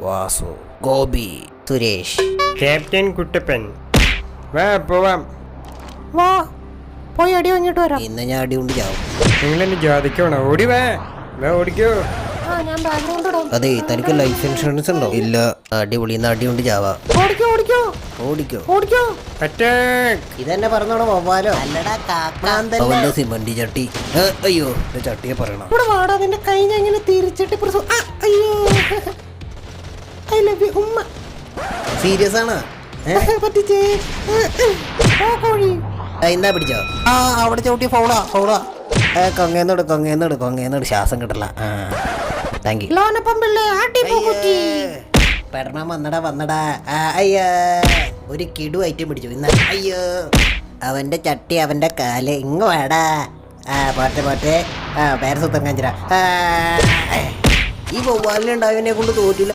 Vasu, Gopi, Suresh, captain Kuttappan. വാ പോവാം. വാ പോയി അടി വാങ്ങിട്ട് വരാം. ഇന്ന് ഞാൻ അടി കൊണ്ട് ചാവും. നിങ്ങളെന്നെ ജാതിക്കണോ? ഓടി വാ. വാ ഓടിക്കോ. ആ ഞാൻ ബാക്ക്ഗ്രൗണ്ട് ഇടാം. അതെ, തനിക്ക് ലൈഫ് ഇൻഷുറൻസ് ഉണ്ടോ? ഇല്ല. അടിപൊളി, ഇന്ന് അടി കൊണ്ട് ചാവാ. ഓടിക്കോ ഓടിക്കോ ഓടിക്കോ. ഓടിക്കോ. അറ്റാക്ക്. ഇതെന്നെ പറഞ്ഞോളൂ വവ്വാലോ. അവന്റെ സിമന്റി ചട്ടി. അയ്യോ, എന്റെ ചട്ടിയെ പറയണം. ഇവിടെ വാടാ, നിന്റെ കൈ ഞാൻ ഇങ്ങനെ തിരിച്ചിട്ട് അയ്യോ ഐ ലവ് യു ഉമ്മ. സീരിയസ് ആണ്? പറ്റിച്ചേ. ഓ കോഴി. ഇന്നാ പിടിച്ചോ. ആ അവിടെ ചവിട്ടിയ ഫൗളാ. കൊങ്ങേന്നോട് ശ്വാസം കിട്ടില്ല. Thank you. ലോനപ്പം പിള്ളേ ആട്ടി പോകുറ്റി. പെടണം വന്നടാ. അയ്യോ, ഒരു കിടു ഐറ്റം പിടിച്ചു ഇന്ന്. അയ്യോ, അവന്റെ ചട്ടി അവന്റെ കാല്. ഇങ്ങ് വേടാ. പോട്ടെ. പേരസുത്തം കാഞ്ചിര. ഈ വവ്വാലിനുണ്ടായവനെ കൊണ്ട് തോറ്റില്ല.